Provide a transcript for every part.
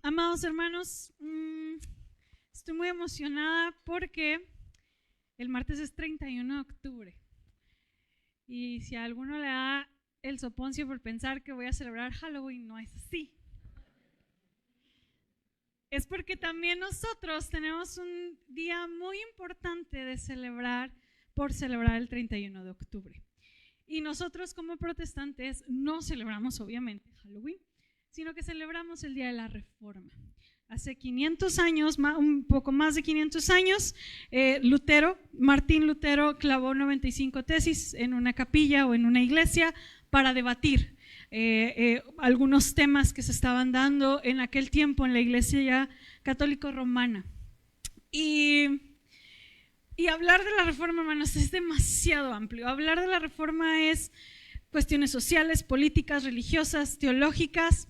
Amados hermanos, estoy muy emocionada porque el martes es 31 de octubre y si a alguno le da el soponcio por pensar que voy a celebrar Halloween, no es así. Es porque también nosotros tenemos un día muy importante de celebrar por celebrar el 31 de octubre. Y nosotros como protestantes no celebramos obviamente Halloween, sino que celebramos el Día de la Reforma. Hace 500 años, un poco más de 500 años, Martín Lutero clavó 95 tesis en una capilla o en una iglesia para debatir algunos temas que se estaban dando en aquel tiempo en la iglesia católica romana. Y hablar de la Reforma, hermanos, es demasiado amplio. Hablar de la Reforma es cuestiones sociales, políticas, religiosas, teológicas.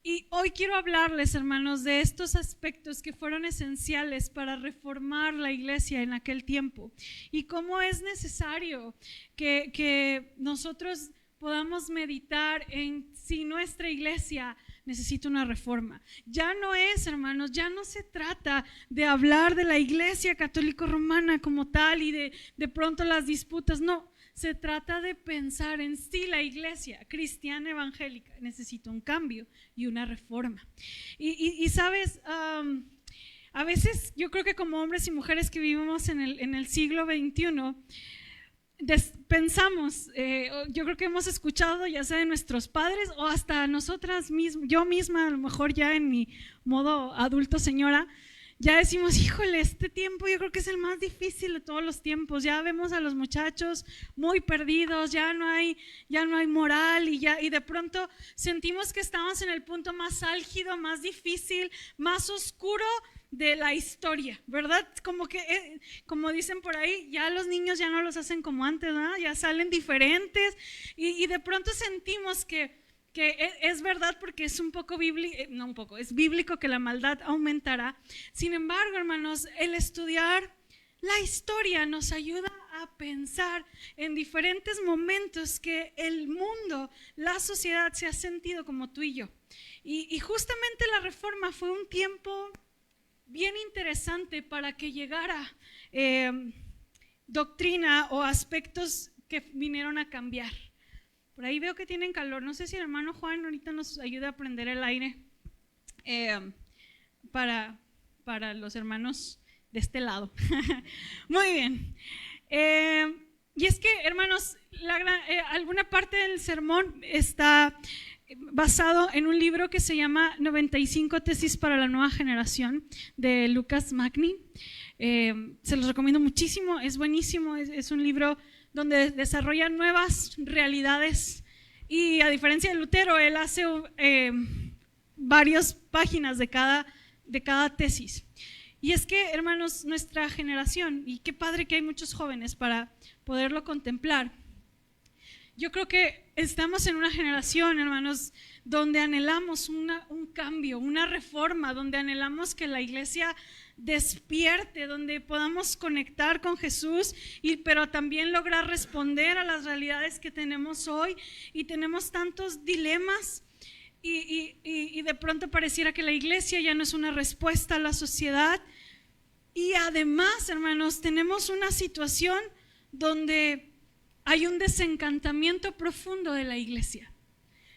Y hoy quiero hablarles, hermanos, de estos aspectos que fueron esenciales para reformar la iglesia en aquel tiempo y cómo es necesario que nosotros podamos meditar en si nuestra iglesia necesita una reforma. Ya no es, hermanos, ya no se trata de hablar de la iglesia católico romana como tal y de pronto las disputas, no. Se trata de pensar en si la iglesia cristiana evangélica necesita un cambio y una reforma. Y sabes, a veces yo creo que como hombres y mujeres que vivimos en el siglo XXI, pensamos, yo creo que hemos escuchado ya sea de nuestros padres o hasta nosotras mismas, yo misma a lo mejor ya en mi modo adulto señora, ya decimos, híjole, este tiempo yo creo que es el más difícil de todos los tiempos. Ya vemos a los muchachos muy perdidos, ya no hay moral y de pronto sentimos que estamos en el punto más álgido, más difícil, más oscuro de la historia, ¿verdad? Como que, como dicen por ahí, ya los niños ya no los hacen como antes, ¿verdad? Ya salen diferentes y de pronto sentimos que es verdad porque es un poco bíblico, no un poco, es bíblico que la maldad aumentará. Sin embargo, hermanos, el estudiar la historia nos ayuda a pensar en diferentes momentos que el mundo, la sociedad se ha sentido como tú y yo. Y justamente la Reforma fue un tiempo bien interesante para que llegara doctrina o aspectos que vinieron a cambiar. Por ahí veo que tienen calor. No sé si el hermano Juan ahorita nos ayuda a prender el aire para los hermanos de este lado. Muy bien. Y es que, hermanos, alguna parte del sermón está basado en un libro que se llama 95 tesis para la nueva generación de Lucas Magni. Se los recomiendo muchísimo, es buenísimo, es un libro donde desarrolla nuevas realidades y a diferencia de Lutero, él hace varias páginas de cada tesis. Y es que, hermanos, nuestra generación, y qué padre que hay muchos jóvenes para poderlo contemplar, yo creo que estamos en una generación, hermanos, donde anhelamos un cambio, una reforma, donde anhelamos que la iglesia despierte, donde podamos conectar con Jesús, pero también lograr responder a las realidades que tenemos hoy. Y tenemos tantos dilemas y de pronto pareciera que la iglesia ya no es una respuesta a la sociedad. Y además, hermanos, tenemos una situación donde hay un desencantamiento profundo de la iglesia.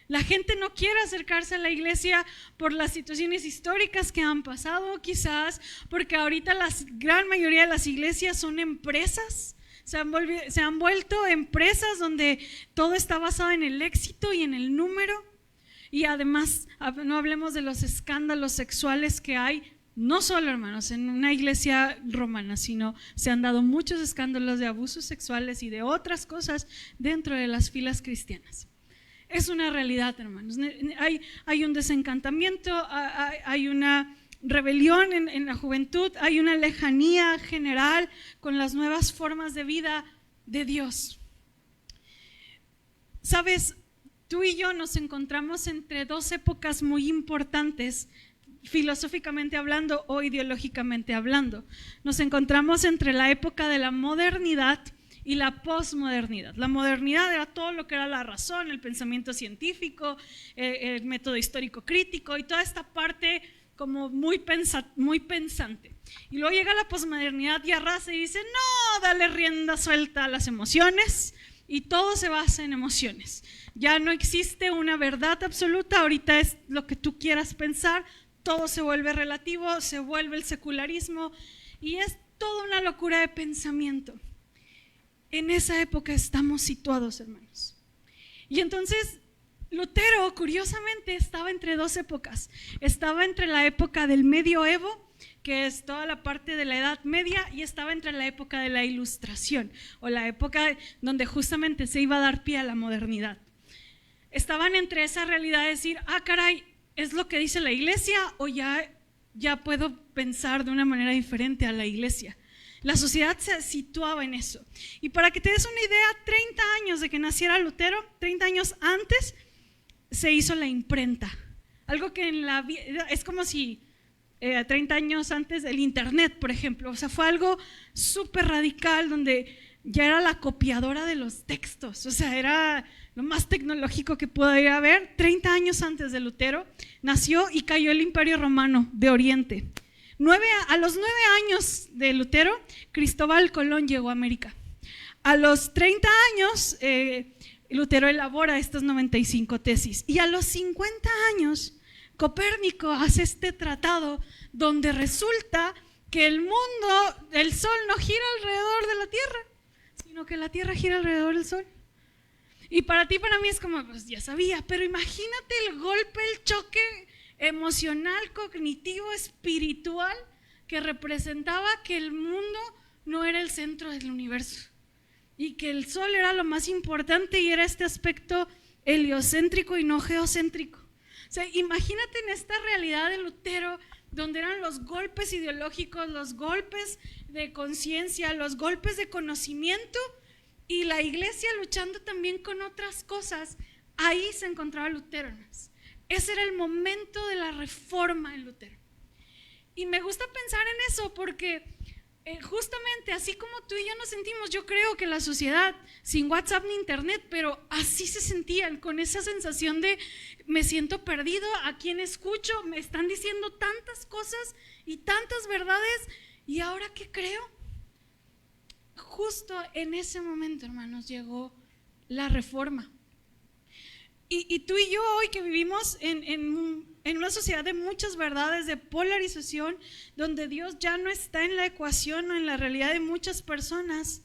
La gente no quiere acercarse a la iglesia por las situaciones históricas que han pasado, quizás porque ahorita la gran mayoría de las iglesias son empresas, se han vuelto empresas donde todo está basado en el éxito y en el número. Y además, no hablemos de los escándalos sexuales que hay, no solo, hermanos, en una iglesia romana, sino se han dado muchos escándalos de abusos sexuales y de otras cosas dentro de las filas cristianas. Es una realidad, hermanos. Hay un desencantamiento, hay una rebelión en la juventud, hay una lejanía general con las nuevas formas de vida de Dios. Sabes, tú y yo nos encontramos entre dos épocas muy importantes, filosóficamente hablando o ideológicamente hablando. Nos encontramos entre la época de la modernidad y la posmodernidad. La modernidad era todo lo que era la razón, el pensamiento científico, el método histórico crítico y toda esta parte como muy pensante. Y luego llega la posmodernidad y arrasa y dice, no, dale rienda suelta a las emociones, y todo se basa en emociones. Ya no existe una verdad absoluta, ahorita es lo que tú quieras pensar, todo se vuelve relativo, se vuelve el secularismo, y es toda una locura de pensamiento. En esa época estamos situados, hermanos. Y entonces Lutero, curiosamente, estaba entre dos épocas. Estaba entre la época del medioevo, que es toda la parte de la Edad Media, y estaba entre la época de la Ilustración, o la época donde justamente se iba a dar pie a la modernidad. Estaban entre esa realidad de decir, caray, ¿es lo que dice la iglesia o ya puedo pensar de una manera diferente a la iglesia? La sociedad se situaba en eso. Y para que te des una idea, 30 años de que naciera Lutero, 30 años antes, se hizo la imprenta. Algo que en la vida, es como si 30 años antes del internet, por ejemplo. O sea, fue algo súper radical donde ya era la copiadora de los textos. O sea, era lo más tecnológico que podía haber. 30 años antes de Lutero nació y cayó el Imperio Romano de Oriente. A los 9 años de Lutero, Cristóbal Colón llegó a América. A los 30 años, Lutero elabora estas 95 tesis. Y a los 50 años, Copérnico hace este tratado donde resulta que el mundo, el sol no gira alrededor de la Tierra, sino que la Tierra gira alrededor del sol. Y para ti, para mí es como, pues ya sabía, pero imagínate el golpe, el choque emocional, cognitivo, espiritual que representaba que el mundo no era el centro del universo y que el sol era lo más importante y era este aspecto heliocéntrico y no geocéntrico. O sea, imagínate en esta realidad de Lutero, donde eran los golpes ideológicos, los golpes de conciencia, los golpes de conocimiento, y la iglesia luchando también con otras cosas. Ahí se encontraba Lutero. Ese era el momento de la reforma en Lutero. Y me gusta pensar en eso porque justamente así como tú y yo nos sentimos, yo creo que la sociedad, sin WhatsApp ni internet, pero así se sentían, con esa sensación de me siento perdido, a quién escucho, me están diciendo tantas cosas y tantas verdades, y ahora ¿qué creo? Justo en ese momento, hermanos, llegó la reforma. Y tú y yo hoy que vivimos en una sociedad de muchas verdades, de polarización, donde Dios ya no está en la ecuación o en la realidad de muchas personas,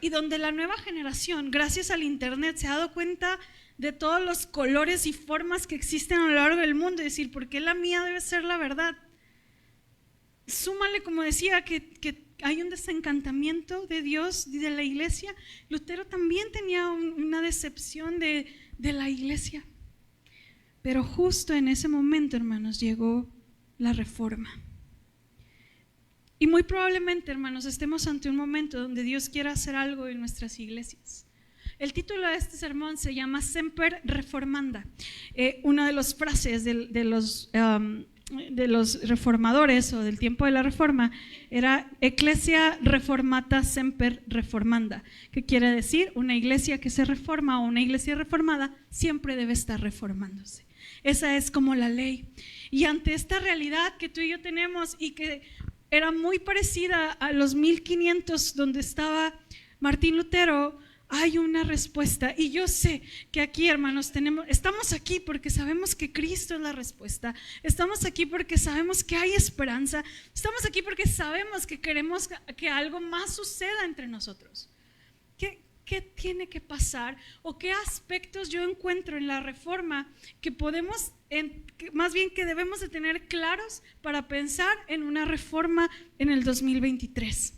y donde la nueva generación, gracias al internet, se ha dado cuenta de todos los colores y formas que existen a lo largo del mundo, y decir, ¿por qué la mía debe ser la verdad? Súmale, como decía, que hay un desencantamiento de Dios y de la iglesia. Lutero también tenía una decepción de la iglesia. Pero justo en ese momento, hermanos, llegó la reforma. Y muy probablemente, hermanos, estemos ante un momento donde Dios quiera hacer algo en nuestras iglesias. El título de este sermón se llama Semper Reformanda. Una de las frases de los reformadores o del tiempo de la reforma era Ecclesia reformata semper reformanda, que quiere decir una iglesia que se reforma o una iglesia reformada siempre debe estar reformándose. Esa es como la ley. Y ante esta realidad que tú y yo tenemos y que era muy parecida a los 1500 donde estaba Martín Lutero, hay una respuesta. Y yo sé que aquí, hermanos, estamos aquí porque sabemos que Cristo es la respuesta. Estamos aquí porque sabemos que hay esperanza. Estamos aquí porque sabemos que queremos que algo más suceda entre nosotros. ¿Qué tiene que pasar? ¿O qué aspectos yo encuentro en la reforma que podemos, más bien que debemos de tener claros para pensar en una reforma en el 2023?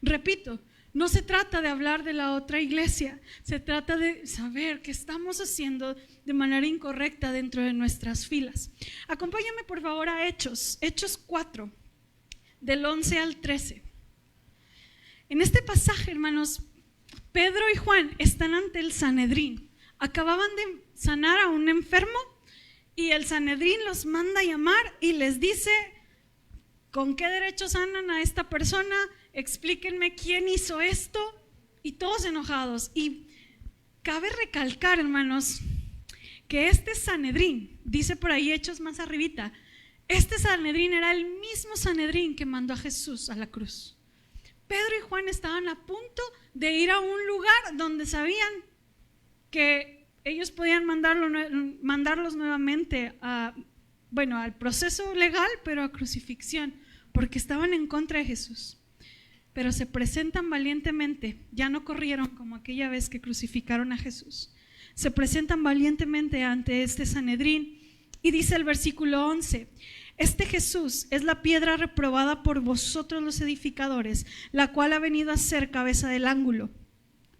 Repito, no se trata de hablar de la otra iglesia, se trata de saber qué estamos haciendo de manera incorrecta dentro de nuestras filas. Acompáñame por favor a Hechos 4, del 11 al 13. En este pasaje, hermanos, Pedro y Juan están ante el Sanedrín. Acababan de sanar a un enfermo y el Sanedrín los manda a llamar y les dice: ¿con qué derecho sanan a esta persona? Explíquenme quién hizo esto. Y todos enojados. Y cabe recalcar, hermanos, que este Sanedrín, dice por ahí Hechos más arribita, Este Sanedrín era el mismo Sanedrín que mandó a Jesús a la cruz. Pedro y Juan estaban a punto de ir a un lugar donde sabían que ellos podían mandarlos nuevamente al proceso legal, pero a crucifixión, porque estaban en contra de Jesús. Pero se presentan valientemente, ya no corrieron como aquella vez que crucificaron a Jesús. Se presentan valientemente ante este Sanedrín y dice el versículo 11: este Jesús es la piedra reprobada por vosotros los edificadores, la cual ha venido a ser cabeza del ángulo.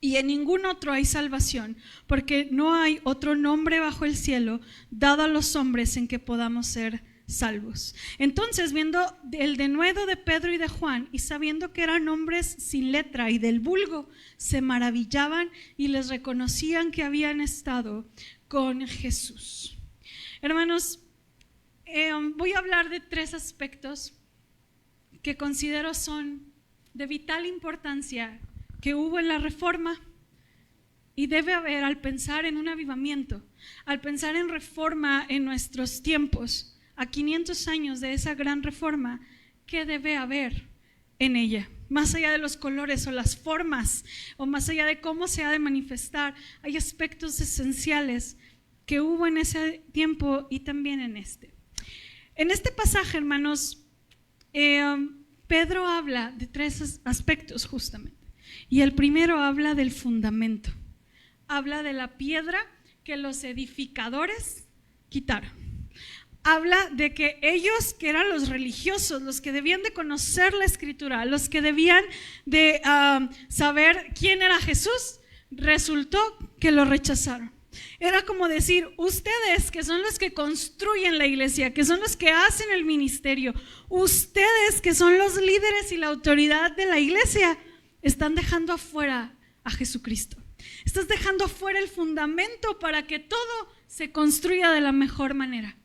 Y en ningún otro hay salvación, porque no hay otro nombre bajo el cielo dado a los hombres en que podamos ser salvos. Entonces, viendo el denuedo de Pedro y de Juan y sabiendo que eran hombres sin letra y del vulgo, se maravillaban y les reconocían que habían estado con Jesús. Hermanos, voy a hablar de 3 aspectos que considero son de vital importancia que hubo en la Reforma y debe haber al pensar en un avivamiento, al pensar en reforma en nuestros tiempos, a 500 años de esa gran reforma. ¿Qué debe haber en ella? Más allá de los colores o las formas, o más allá de cómo se ha de manifestar, hay aspectos esenciales que hubo en ese tiempo y también en este. En este pasaje, hermanos, Pedro habla de 3 aspectos justamente. Y el primero habla del fundamento. Habla de la piedra que los edificadores quitaron. Habla de que ellos, que eran los religiosos, los que debían de conocer la Escritura, los que debían de saber quién era Jesús, resultó que lo rechazaron. Era como decir: ustedes que son los que construyen la iglesia, que son los que hacen el ministerio, ustedes que son los líderes y la autoridad de la iglesia, están dejando afuera a Jesucristo. Estás dejando afuera el fundamento para que todo se construya de la mejor manera.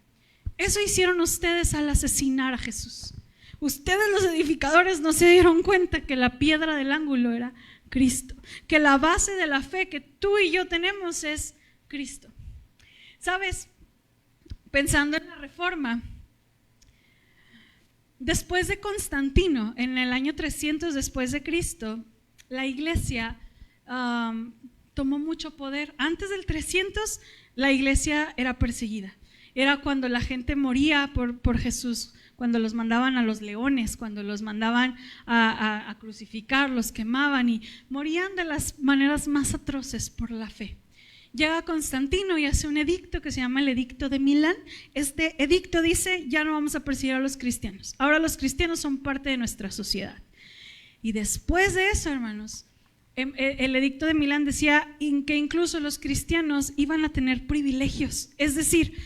Eso hicieron ustedes al asesinar a Jesús. Ustedes, los edificadores, no se dieron cuenta que la piedra del ángulo era Cristo, que la base de la fe que tú y yo tenemos es Cristo. ¿Sabes? Pensando en la Reforma, después de Constantino, en el año 300 después de Cristo, la iglesia tomó mucho poder. Antes del 300, la iglesia era perseguida. Era cuando la gente moría por Jesús, cuando los mandaban a los leones, cuando los mandaban a crucificar, los quemaban y morían de las maneras más atroces por la fe. Llega Constantino y hace un edicto que se llama el Edicto de Milán. Este edicto dice: ya no vamos a perseguir a los cristianos. Ahora los cristianos son parte de nuestra sociedad. Y después de eso, hermanos, el Edicto de Milán decía que incluso los cristianos iban a tener privilegios. Es decir,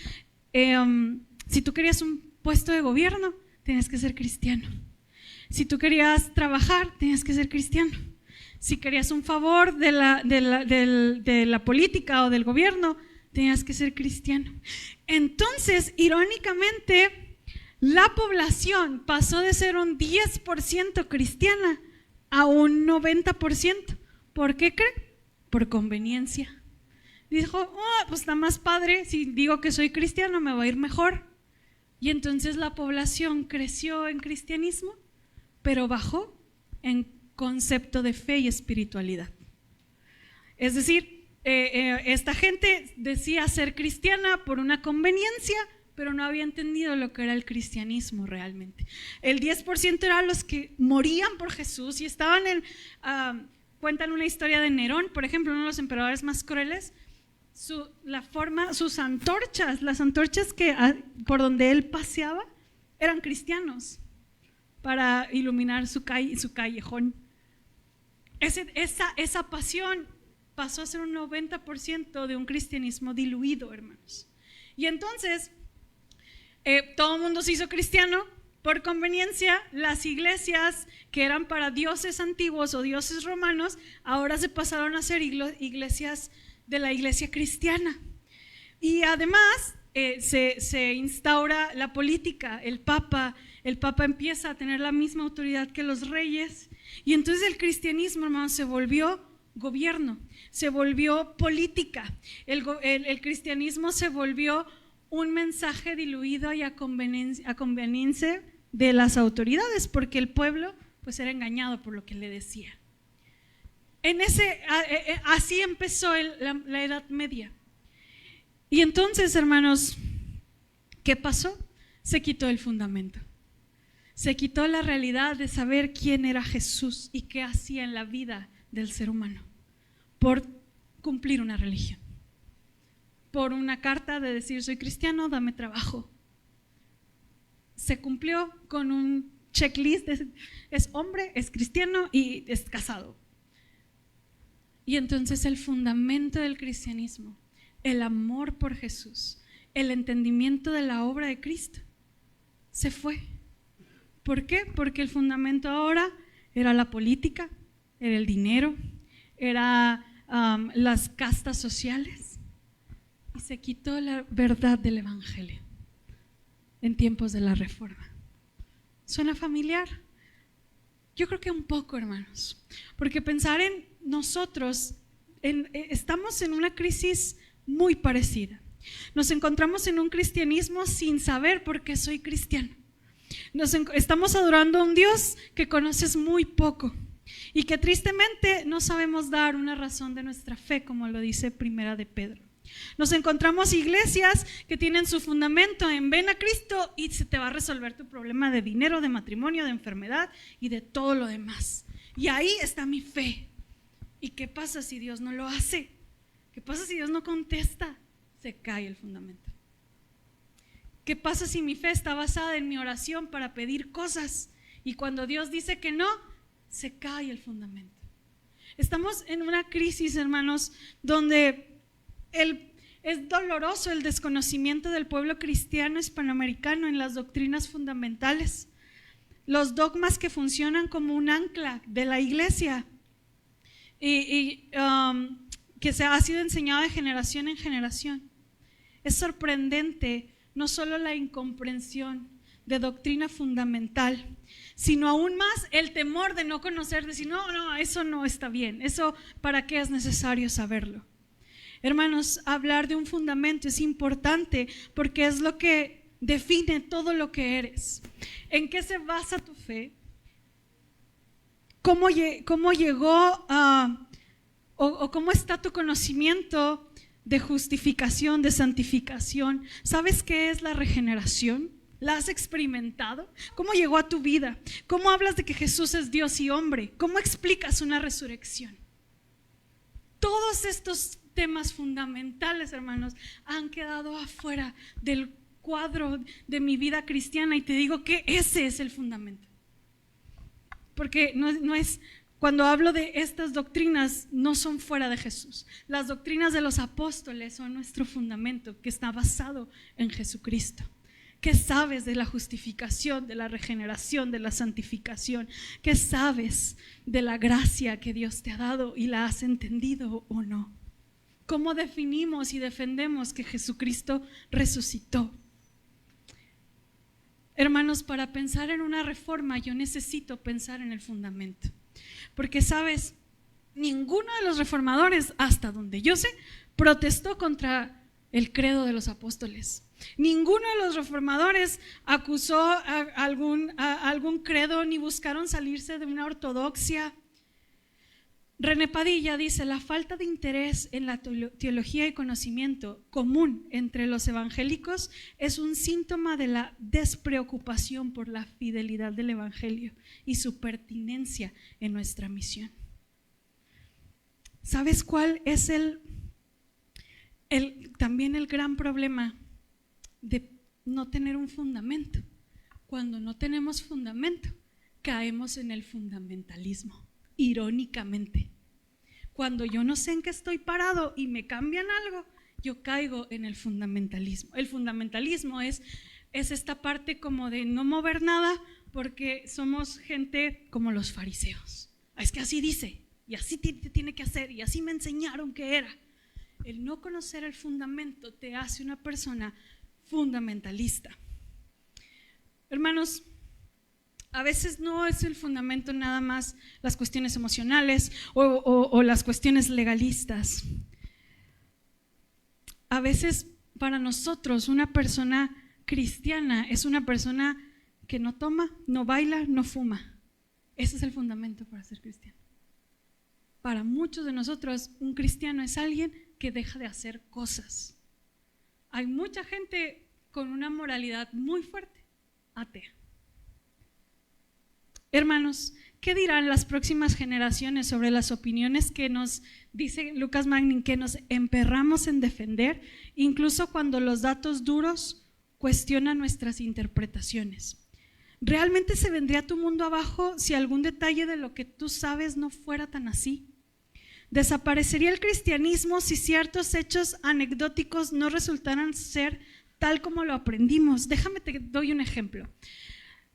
si tú querías un puesto de gobierno, tenías que ser cristiano. Si tú querías trabajar, tenías que ser cristiano. Si querías un favor de la política o del gobierno, tenías que ser cristiano. Entonces, irónicamente, la población pasó de ser un 10% cristiana a un 90%. ¿Por qué creen? Por conveniencia. Dijo: pues está más padre, si digo que soy cristiano me va a ir mejor. Y entonces la población creció en cristianismo, pero bajó en concepto de fe y espiritualidad. Es decir, esta gente decía ser cristiana por una conveniencia, pero no había entendido lo que era el cristianismo realmente. El 10% eran los que morían por Jesús y estaban cuentan una historia de Nerón, por ejemplo, uno de los emperadores más crueles. Sus antorchas, las antorchas por donde él paseaba, eran cristianos para iluminar su callejón. Esa pasión pasó a ser un 90% de un cristianismo diluido, hermanos. Y entonces todo el mundo se hizo cristiano por conveniencia. Las iglesias que eran para dioses antiguos o dioses romanos ahora se pasaron a ser iglesias de la iglesia cristiana. Y además se instaura la política. El Papa empieza a tener la misma autoridad que los reyes. Y entonces el cristianismo, hermanos, se volvió gobierno, se volvió política. El cristianismo se volvió un mensaje diluido y a conveniencia de las autoridades, porque el pueblo pues era engañado por lo que le decía. Así empezó la Edad Media. Y entonces, hermanos, ¿qué pasó? Se quitó el fundamento. Se quitó la realidad de saber quién era Jesús y qué hacía en la vida del ser humano por cumplir una religión, por una carta de decir soy cristiano, dame trabajo. Se cumplió con un checklist de es hombre, es cristiano y es casado. Y entonces el fundamento del cristianismo, el amor por Jesús, el entendimiento de la obra de Cristo, se fue. ¿Por qué? Porque el fundamento ahora era la política, era el dinero, era las castas sociales, y se quitó la verdad del evangelio en tiempos de la Reforma. ¿Suena familiar? Yo creo que un poco, hermanos, porque pensar en nosotros, estamos en una crisis muy parecida. Nos encontramos en un cristianismo sin saber por qué soy cristiano. Estamos adorando a un Dios que conoces muy poco y que tristemente no sabemos dar una razón de nuestra fe, como lo dice Primera de Pedro. Nos encontramos iglesias que tienen su fundamento en ven a Cristo y se te va a resolver tu problema de dinero, de matrimonio, de enfermedad y de todo lo demás. Y ahí está mi fe. ¿Y qué pasa si Dios no lo hace? ¿Qué pasa si Dios no contesta? Se cae el fundamento. ¿Qué pasa si mi fe está basada en mi oración para pedir cosas y cuando Dios dice que no, se cae el fundamento? Estamos en una crisis, hermanos, donde es doloroso el desconocimiento del pueblo cristiano hispanoamericano en las doctrinas fundamentales, los dogmas que funcionan como un ancla de la iglesia y que ha sido enseñado de generación en generación. Es sorprendente no solo la incomprensión de doctrina fundamental, sino aún más el temor de no conocer, de decir no, eso no está bien, eso ¿para qué es necesario saberlo? Hermanos, hablar de un fundamento es importante porque es lo que define todo lo que eres. ¿En qué se basa tu fe? ¿Cómo llegó o cómo está tu conocimiento de justificación, de santificación? ¿Sabes qué es la regeneración? ¿La has experimentado? ¿Cómo llegó a tu vida? ¿Cómo hablas de que Jesús es Dios y hombre? ¿Cómo explicas una resurrección? Todos estos temas fundamentales, hermanos, han quedado afuera del cuadro de mi vida cristiana y te digo que ese es el fundamento. Porque no es, cuando hablo de estas doctrinas, no son fuera de Jesús. Las doctrinas de los apóstoles son nuestro fundamento que está basado en Jesucristo. ¿Qué sabes de la justificación, de la regeneración, de la santificación? ¿Qué sabes de la gracia que Dios te ha dado y la has entendido o no? ¿Cómo definimos y defendemos que Jesucristo resucitó? Hermanos, para pensar en una reforma yo necesito pensar en el fundamento. Porque, ¿sabes? Ninguno de los reformadores, hasta donde yo sé, protestó contra el credo de los apóstoles. Ninguno de los reformadores acusó a algún credo ni buscaron salirse de una ortodoxia. René Padilla dice: la falta de interés en la teología y conocimiento común entre los evangélicos es un síntoma de la despreocupación por la fidelidad del evangelio y su pertinencia en nuestra misión. ¿Sabes cuál es también el gran problema de no tener un fundamento? Cuando no tenemos fundamento, caemos en el fundamentalismo. Irónicamente, cuando yo no sé en qué estoy parado y me cambian algo, yo caigo en el fundamentalismo. El fundamentalismo es esta parte como de no mover nada porque somos gente como los fariseos. Es que así dice y así tiene que hacer y así me enseñaron que era. El no conocer el fundamento te hace una persona fundamentalista. Hermanos, a veces no es el fundamento nada más las cuestiones emocionales o las cuestiones legalistas. A veces para nosotros una persona cristiana es una persona que no toma, no baila, no fuma. Ese es el fundamento para ser cristiano. Para muchos de nosotros, un cristiano es alguien que deja de hacer cosas. Hay mucha gente con una moralidad muy fuerte, atea. Hermanos, ¿qué dirán las próximas generaciones sobre las opiniones que nos dice Lucas Magnin, que nos emperramos en defender, incluso cuando los datos duros cuestionan nuestras interpretaciones? ¿Realmente se vendría tu mundo abajo si algún detalle de lo que tú sabes no fuera tan así? ¿Desaparecería el cristianismo si ciertos hechos anecdóticos no resultaran ser tal como lo aprendimos? Déjame te doy un ejemplo.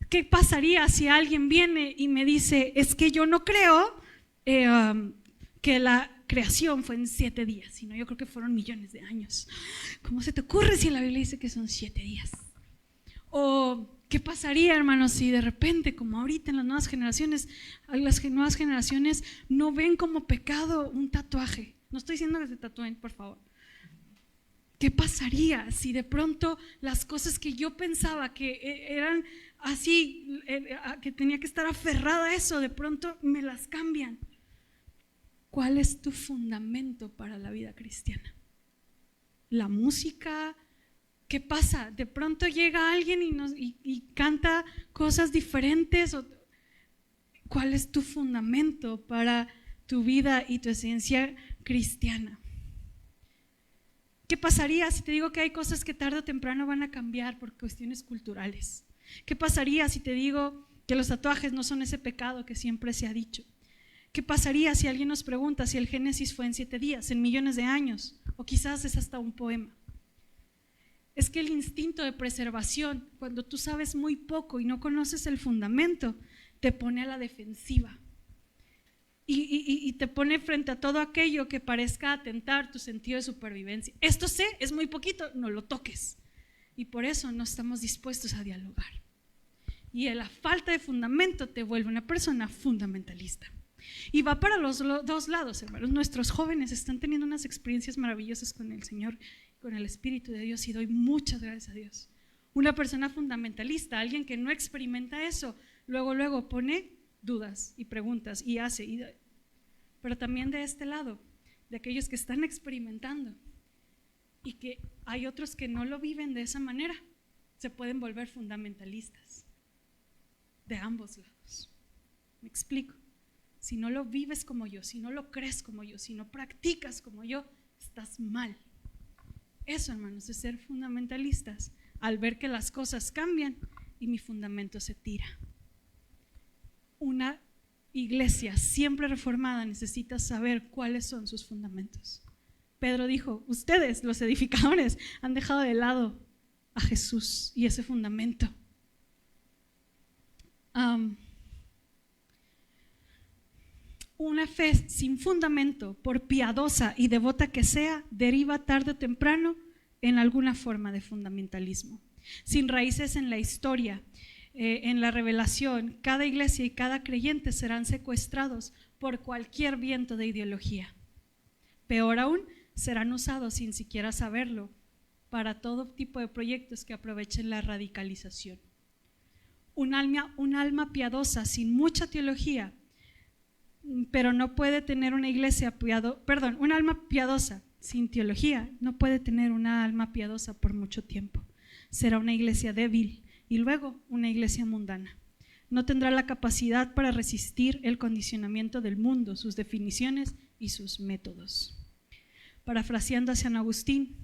¿Qué pasaría si alguien viene y me dice, es que yo no creo que la creación fue en 7 días, sino yo creo que fueron millones de años? ¿Cómo se te ocurre si la Biblia dice que son 7 días? O ¿qué pasaría, hermanos, si de repente, como ahorita en las nuevas generaciones no ven como pecado un tatuaje? No estoy diciendo que se tatúen, por favor. ¿Qué pasaría si de pronto las cosas que yo pensaba que eran así, que tenía que estar aferrada a eso, de pronto me las cambian? ¿Cuál es tu fundamento para la vida cristiana? ¿La música? ¿Qué pasa? De pronto llega alguien y canta cosas diferentes. ¿Cuál es tu fundamento para tu vida y tu esencia cristiana? ¿Qué pasaría si te digo que hay cosas que tarde o temprano van a cambiar por cuestiones culturales? ¿Qué pasaría si te digo que los tatuajes no son ese pecado que siempre se ha dicho? ¿Qué pasaría si alguien nos pregunta si el Génesis fue en 7 días, en millones de años, o quizás es hasta un poema? Es que el instinto de preservación, cuando tú sabes muy poco y no conoces el fundamento, te pone a la defensiva y te pone frente a todo aquello que parezca atentar tu sentido de supervivencia. Esto sé, es muy poquito, no lo toques. Y por eso no estamos dispuestos a dialogar. Y la falta de fundamento te vuelve una persona fundamentalista. Y va para los 2 lados, hermanos. Nuestros jóvenes están teniendo unas experiencias maravillosas con el Señor, con el Espíritu de Dios, y doy muchas gracias a Dios. Una persona fundamentalista, alguien que no experimenta eso, luego pone dudas y preguntas y hace. Pero también de este lado, de aquellos que están experimentando y que hay otros que no lo viven de esa manera, se pueden volver fundamentalistas. De ambos lados. ¿Me explico? Si no lo vives como yo, si no lo crees como yo, si no practicas como yo, estás mal. Eso, hermanos, es ser fundamentalistas, al ver que las cosas cambian y mi fundamento se tira. Una iglesia siempre reformada necesita saber cuáles son sus fundamentos. Pedro dijo, ustedes, los edificadores, han dejado de lado a Jesús y ese fundamento. Una fe sin fundamento, por piadosa y devota que sea, deriva tarde o temprano en alguna forma de fundamentalismo. Sin raíces en la historia, en la revelación, cada iglesia y cada creyente serán secuestrados por cualquier viento de ideología. Peor aún, serán usados sin siquiera saberlo para todo tipo de proyectos que aprovechen la radicalización. Un alma piadosa sin mucha teología, pero no puede tener una iglesia un alma piadosa sin teología no puede tener una alma piadosa por mucho tiempo. Será una iglesia débil y luego una iglesia mundana. No tendrá la capacidad para resistir el condicionamiento del mundo, sus definiciones y sus métodos. Parafraseando a San Agustín,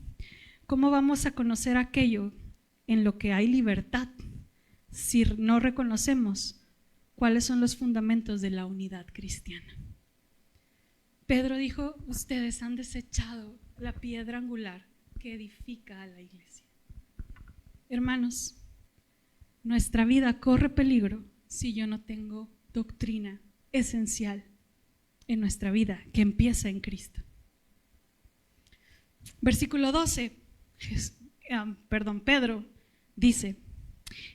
¿cómo vamos a conocer aquello en lo que hay libertad si no reconocemos cuáles son los fundamentos de la unidad cristiana? Pedro dijo, ustedes han desechado la piedra angular que edifica a la iglesia. Hermanos, nuestra vida corre peligro si yo no tengo doctrina esencial en nuestra vida que empieza en Cristo. Versículo 12, Pedro dice,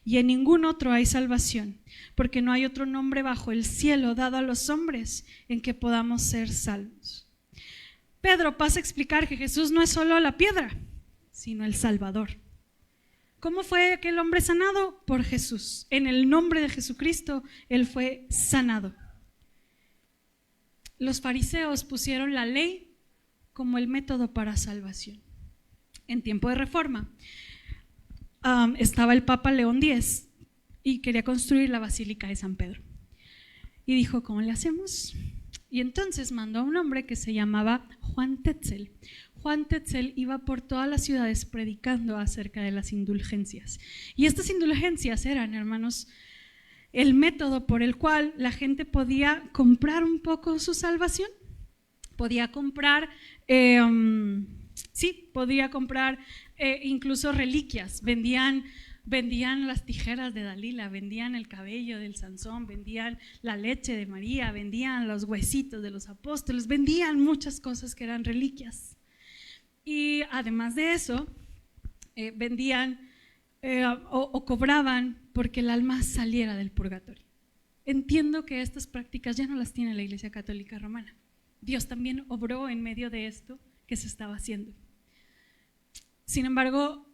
y en ningún otro hay salvación, porque no hay otro nombre bajo el cielo dado a los hombres en que podamos ser salvos. Pedro pasa a explicar que Jesús no es solo la piedra, sino el Salvador. ¿Cómo fue aquel hombre sanado? Por Jesús. En el nombre de Jesucristo, él fue sanado. Los fariseos pusieron la ley como el método para salvación. En tiempo de Reforma, estaba el Papa León X y quería construir la Basílica de San Pedro. Y dijo, ¿cómo le hacemos? Y entonces mandó a un hombre que se llamaba Juan Tetzel. Juan Tetzel iba por todas las ciudades predicando acerca de las indulgencias. Y estas indulgencias eran, hermanos, el método por el cual la gente podía comprar un poco su salvación. Podía comprar, incluso reliquias. Vendían las tijeras de Dalila, vendían el cabello del Sansón, vendían la leche de María, vendían los huesitos de los apóstoles, vendían muchas cosas que eran reliquias. Y además de eso, vendían o cobraban porque el alma saliera del purgatorio. Entiendo que estas prácticas ya no las tiene la Iglesia Católica Romana. Dios también obró en medio de esto que se estaba haciendo. Sin embargo,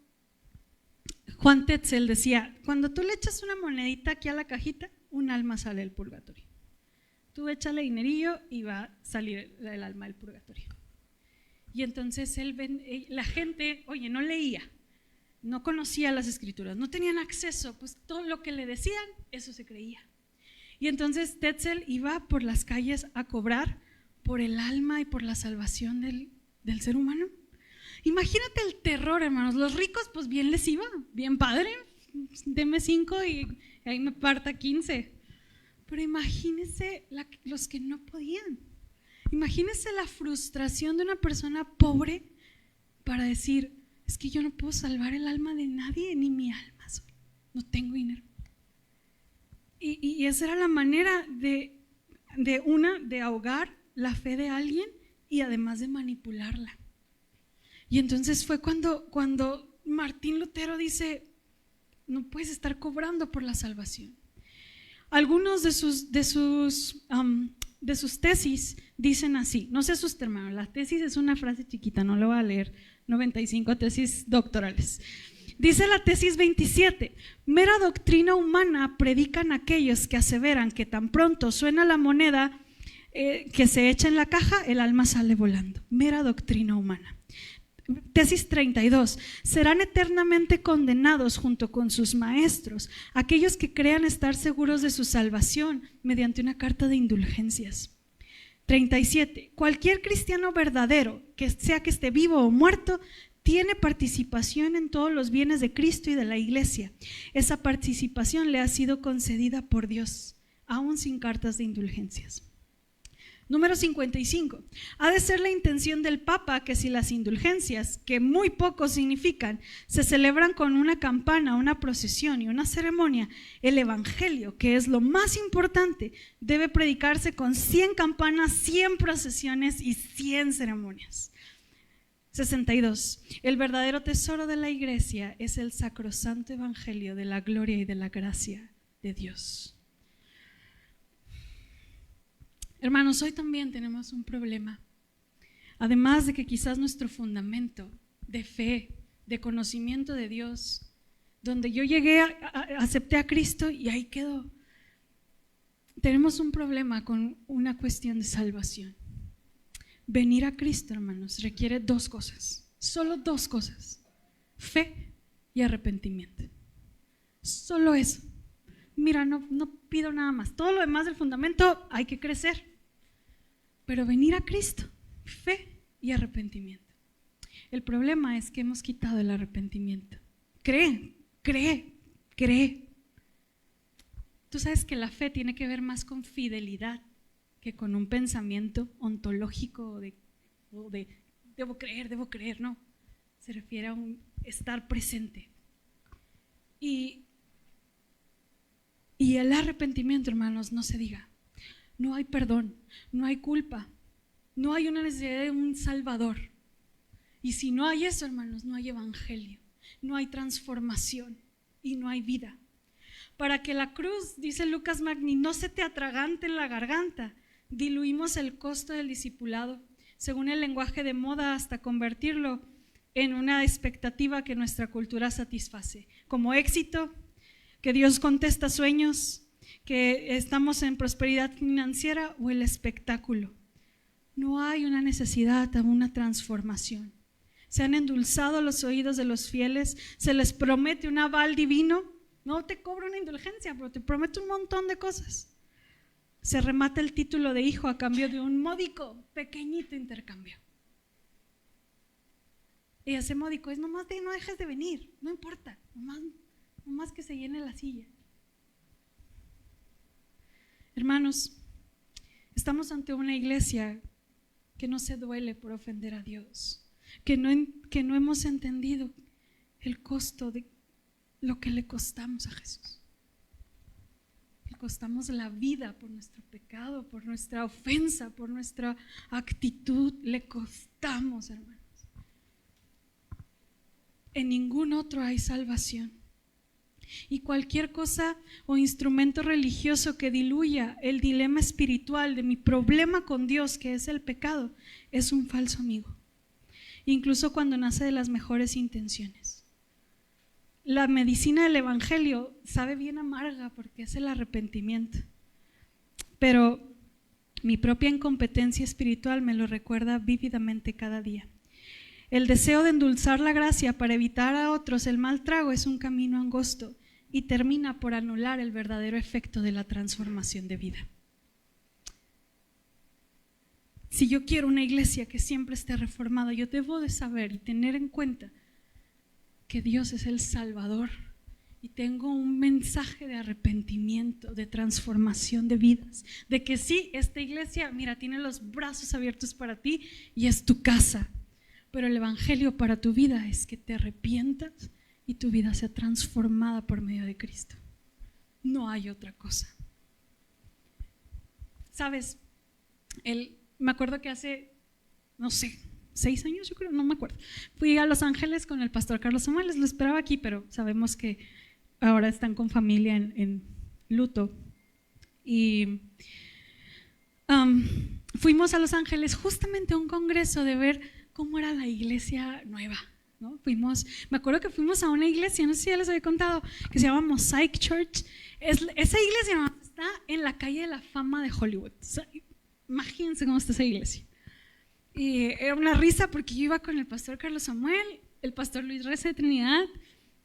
Juan Tetzel decía, cuando tú le echas una monedita aquí a la cajita, un alma sale del purgatorio. Tú échale dinerillo y va a salir el alma del purgatorio. Y entonces la gente, no leía, no conocía las escrituras, no tenían acceso, pues todo lo que le decían, eso se creía. Y entonces Tetzel iba por las calles a cobrar por el alma y por la salvación del ser humano. Imagínate el terror, hermanos. Los ricos, pues bien les iba, bien padre, deme 5 y ahí me parta 15. Pero imagínense los que no podían. Imagínense la frustración de una persona pobre para decir, es que yo no puedo salvar el alma de nadie, ni mi alma solo, no tengo dinero. Y esa era la manera de ahogar la fe de alguien y además de manipularla. Y entonces fue cuando Martín Lutero dice, no puedes estar cobrando por la salvación. Algunos de sus tesis dicen así, no se asusten, hermano, la tesis es una frase chiquita, no lo voy a leer, 95 tesis doctorales. Dice la tesis 27, mera doctrina humana predican aquellos que aseveran que tan pronto suena la moneda que se echa en la caja, el alma sale volando. Mera doctrina humana. Tesis 32, serán eternamente condenados junto con sus maestros aquellos que crean estar seguros de su salvación mediante una carta de indulgencias. 37, cualquier cristiano verdadero, que sea que esté vivo o muerto, tiene participación en todos los bienes de Cristo y de la Iglesia. Esa participación le ha sido concedida por Dios, aún sin cartas de indulgencias. Número 55. Ha de ser la intención del Papa que si las indulgencias, que muy poco significan, se celebran con una campana, una procesión y una ceremonia, el Evangelio, que es lo más importante, debe predicarse con 100 campanas, 100 procesiones y 100 ceremonias. 62. El verdadero tesoro de la Iglesia es el sacrosanto Evangelio de la gloria y de la gracia de Dios. Hermanos, hoy también tenemos un problema. Además de que quizás nuestro fundamento de fe, de conocimiento de Dios, donde yo llegué, acepté a Cristo y ahí quedó. Tenemos un problema con una cuestión de salvación. Venir a Cristo, hermanos, requiere 2 cosas, solo 2 cosas: fe y arrepentimiento. Solo eso. Mira, no pido nada más. Todo lo demás del fundamento hay que crecer. Pero venir a Cristo, fe y arrepentimiento. El problema es que hemos quitado el arrepentimiento. Cree. Tú sabes que la fe tiene que ver más con fidelidad que con un pensamiento ontológico o de debo creer, no. Se refiere a un estar presente. Y el arrepentimiento, hermanos, no se diga. No hay perdón, no hay culpa, no hay una necesidad de un Salvador. Y si no hay eso, hermanos, no hay evangelio, no hay transformación y no hay vida. Para que la cruz, dice Lucas Magni, no se te atragante en la garganta, diluimos el costo del discipulado según el lenguaje de moda hasta convertirlo en una expectativa que nuestra cultura satisface, como éxito, que Dios contesta sueños, que estamos en prosperidad financiera o el espectáculo. No hay una necesidad de una transformación. Se han endulzado los oídos de los fieles, se les promete un aval divino, no te cobro una indulgencia, pero te prometo un montón de cosas. Se remata el título de hijo a cambio de un módico, pequeñito intercambio. Y ese módico es nomás no dejes de venir, no importa, nomás que se llene la silla. Hermanos, estamos ante una iglesia que no se duele por ofender a Dios, que no hemos entendido el costo de lo que le costamos a Jesús. Le costamos la vida por nuestro pecado, por nuestra ofensa, por nuestra actitud, le costamos, hermanos. En ningún otro hay salvación. Y cualquier cosa o instrumento religioso que diluya el dilema espiritual de mi problema con Dios, que es el pecado, es un falso amigo, incluso cuando nace de las mejores intenciones. La medicina del evangelio sabe bien amarga porque es el arrepentimiento, pero mi propia incompetencia espiritual me lo recuerda vívidamente cada día. El deseo de endulzar la gracia para evitar a otros el mal trago es un camino angosto y termina por anular el verdadero efecto de la transformación de vida. Si yo quiero una iglesia que siempre esté reformada, yo debo de saber y tener en cuenta que Dios es el Salvador y tengo un mensaje de arrepentimiento, de transformación de vidas, de que sí, esta iglesia, mira, tiene los brazos abiertos para ti y es tu casa. Pero el evangelio para tu vida es que te arrepientas y tu vida sea transformada por medio de Cristo. No hay otra cosa. Sabes, me acuerdo que hace, 6 años, yo creo, no me acuerdo. Fui a Los Ángeles con el pastor Carlos Samuel, lo esperaba aquí, pero sabemos que ahora están con familia en luto. Y fuimos a Los Ángeles justamente a un congreso de ver cómo era la iglesia nueva, ¿no? Me acuerdo que fuimos a una iglesia, no sé si ya les había contado, que se llama Mosaic Church. Esa iglesia está en la calle de la fama de Hollywood. O sea, imagínense cómo está esa iglesia. Y era una risa porque yo iba con el pastor Carlos Samuel, el pastor Luis Reza de Trinidad,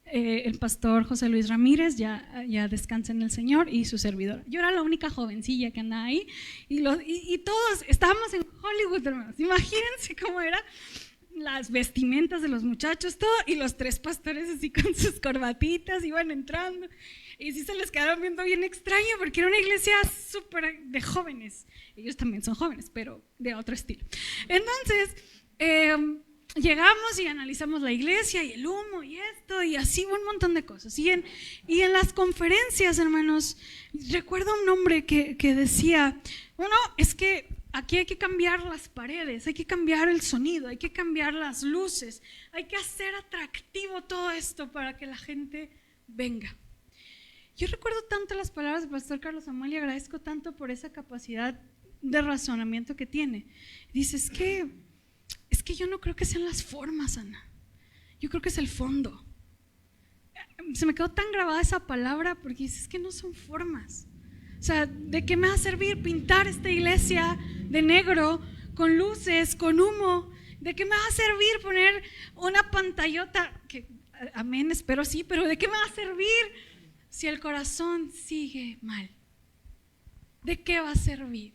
el pastor José Luis Ramírez, ya descansa en el Señor, y su servidora. Yo era la única jovencilla que andaba ahí y todos estábamos en Hollywood, hermanos. Imagínense cómo eran las vestimentas de los muchachos, todo, y los 3 pastores así con sus corbatitas iban entrando y sí se les quedaron viendo bien extraño porque era una iglesia súper de jóvenes. Ellos también son jóvenes, pero de otro estilo. Entonces llegamos y analizamos la iglesia y el humo y esto y así un montón de cosas. Y en las conferencias, hermanos, recuerdo un hombre que decía, bueno, es que aquí hay que cambiar las paredes, hay que cambiar el sonido, hay que cambiar las luces, hay que hacer atractivo todo esto para que la gente venga. Yo recuerdo tanto las palabras del pastor Carlos Samuel y agradezco tanto por esa capacidad de razonamiento que tiene. Dice, es que yo no creo que sean las formas, Ana, yo creo que es el fondo. Se me quedó tan grabada esa palabra porque dice, es que no son formas. O sea, ¿de qué me va a servir pintar esta iglesia de negro, con luces, con humo? ¿De qué me va a servir poner una pantallota? Que, amén, espero sí, pero ¿de qué me va a servir si el corazón sigue mal? ¿De qué va a servir?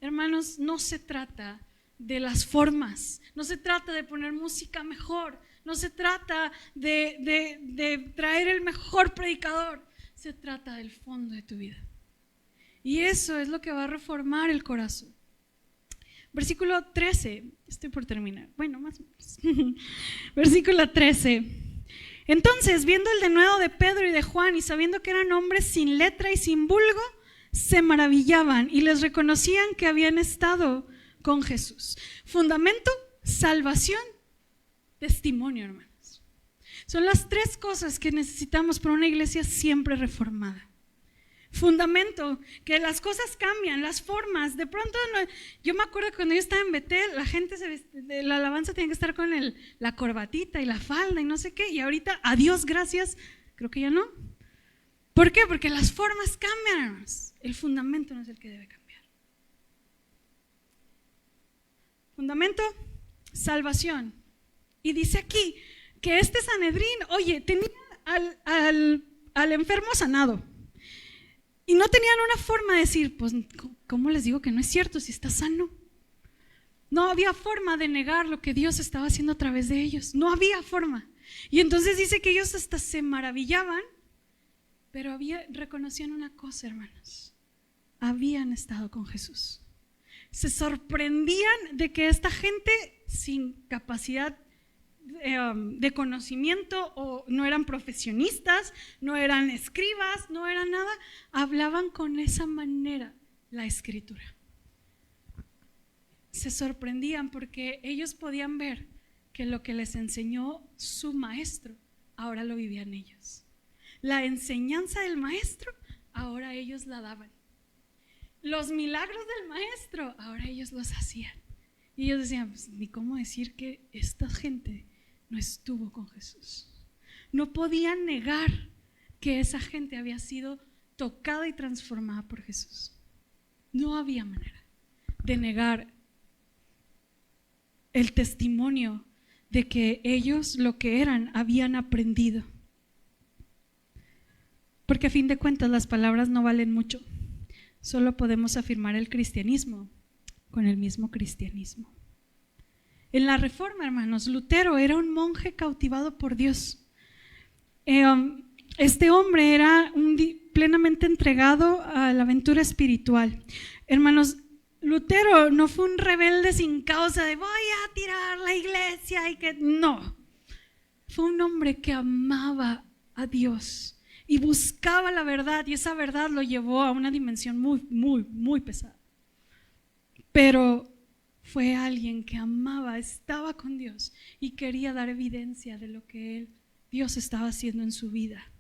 Hermanos, no se trata de las formas, no se trata de poner música mejor, no se trata de traer el mejor predicador, se trata del fondo de tu vida. Y eso es lo que va a reformar el corazón. Versículo 13, estoy por terminar, bueno, más o menos. Versículo 13. Entonces, viendo el denuedo de Pedro y de Juan y sabiendo que eran hombres sin letra y sin vulgo, se maravillaban y les reconocían que habían estado con Jesús. Fundamento, salvación, testimonio, hermanos. Son las 3 cosas que necesitamos para una iglesia siempre reformada. Fundamento, que las cosas cambian, las formas. De pronto, yo me acuerdo que cuando yo estaba en Betel, la gente de la alabanza tenía que estar con la corbatita y la falda y no sé qué, y ahorita, a Dios gracias, creo que ya no. ¿Por qué? Porque las formas cambian, hermanos. El fundamento no es el que debe cambiar. Fundamento, salvación. Y dice aquí que este Sanedrín, oye, tenía al enfermo sanado. Y no tenían una forma de decir, pues, ¿cómo les digo que no es cierto si está sano? No había forma de negar lo que Dios estaba haciendo a través de ellos. No había forma. Y entonces dice que ellos hasta se maravillaban, pero reconocían una cosa, hermanos. Habían estado con Jesús. Se sorprendían de que esta gente sin capacidad de conocimiento, o no eran profesionistas, no eran escribas, no eran nada, hablaban con esa manera la escritura. Se sorprendían porque ellos podían ver que lo que les enseñó su maestro, ahora lo vivían ellos. La enseñanza del maestro, ahora ellos la daban. Los milagros del maestro, ahora ellos los hacían. Y ellos decían, pues, ni cómo decir que esta gente no estuvo con Jesús. No podían negar que esa gente había sido tocada y transformada por Jesús. No había manera de negar el testimonio de que ellos lo que eran habían aprendido. Porque a fin de cuentas las palabras no valen mucho. Solo podemos afirmar el cristianismo con el mismo cristianismo. En la Reforma, hermanos, Lutero era un monje cautivado por Dios. Este hombre era plenamente entregado a la aventura espiritual. Hermanos, Lutero no fue un rebelde sin causa de voy a tirar la iglesia y que no. Fue un hombre que amaba a Dios y buscaba la verdad, y esa verdad lo llevó a una dimensión muy, muy, muy pesada. Pero fue alguien que amaba, estaba con Dios y quería dar evidencia de lo que Dios estaba haciendo en su vida.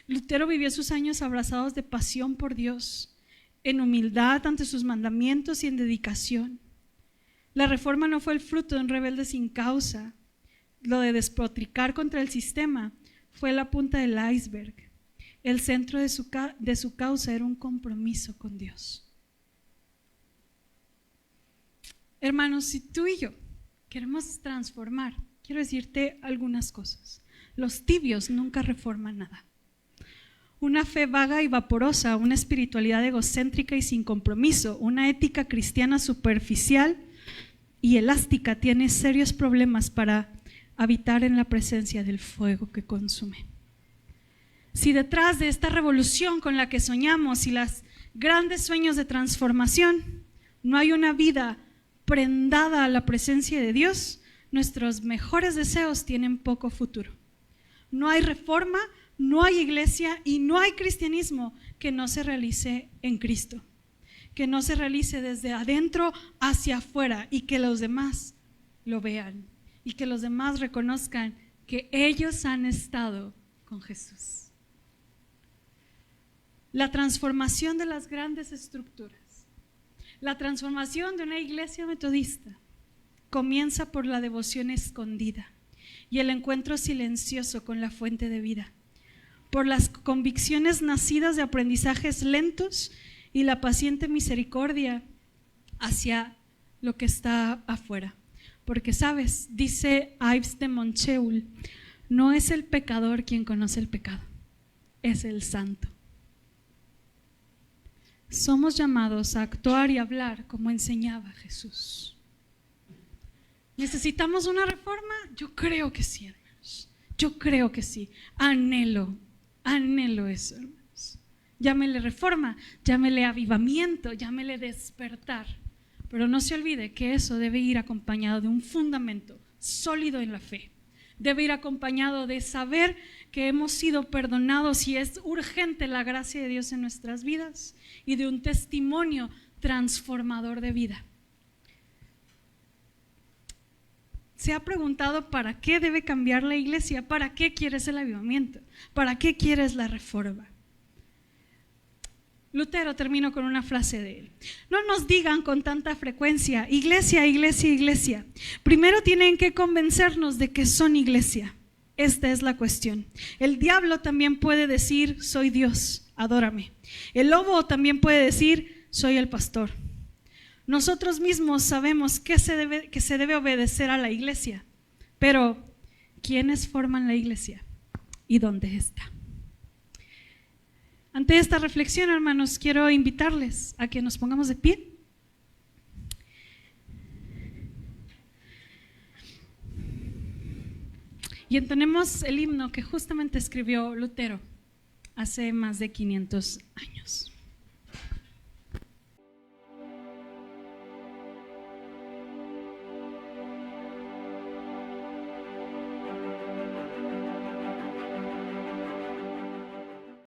Lutero vivió sus años abrazados de pasión por Dios, en humildad ante sus mandamientos y en dedicación. La Reforma no fue el fruto de un rebelde sin causa. Lo de despotricar contra el sistema fue la punta del iceberg. El centro de su causa era un compromiso con Dios. Hermanos, si tú y yo queremos transformar, quiero decirte algunas cosas. Los tibios nunca reforman nada. Una fe vaga y vaporosa, una espiritualidad egocéntrica y sin compromiso, una ética cristiana superficial y elástica tiene serios problemas para habitar en la presencia del fuego que consume. Si detrás de esta revolución con la que soñamos y los grandes sueños de transformación no hay una vida prendada a la presencia de Dios, nuestros mejores deseos tienen poco futuro. No hay reforma, no hay iglesia y no hay cristianismo que no se realice en Cristo, que no se realice desde adentro hacia afuera y que los demás lo vean y que los demás reconozcan que ellos han estado con Jesús. La transformación de las grandes estructuras, la transformación de una iglesia metodista comienza por la devoción escondida y el encuentro silencioso con la fuente de vida, por las convicciones nacidas de aprendizajes lentos y la paciente misericordia hacia lo que está afuera. Porque sabes, dice Yves de Montcheul, no es el pecador quien conoce el pecado, es el santo. Somos llamados a actuar y hablar como enseñaba Jesús. ¿Necesitamos una reforma? Yo creo que sí, hermanos. Yo creo que sí. Anhelo eso, hermanos. Llámele reforma, llámele avivamiento, llámele despertar. Pero no se olvide que eso debe ir acompañado de un fundamento sólido en la fe. Debe ir acompañado de saber que hemos sido perdonados y es urgente la gracia de Dios en nuestras vidas y de un testimonio transformador de vida. ¿Se ha preguntado para qué debe cambiar la iglesia? ¿Para qué quieres el avivamiento? ¿Para qué quieres la reforma? Lutero, termino con una frase de él: no nos digan con tanta frecuencia, iglesia, iglesia, iglesia. Primero tienen que convencernos de que son iglesia. Esta es la cuestión. El diablo también puede decir: soy Dios, adórame. El lobo también puede decir: soy el pastor. Nosotros mismos sabemos que se debe obedecer a la iglesia, pero ¿quiénes forman la iglesia y dónde está? Ante esta reflexión, hermanos, quiero invitarles a que nos pongamos de pie. Y entonemos el himno que justamente escribió Lutero hace más de 500 años.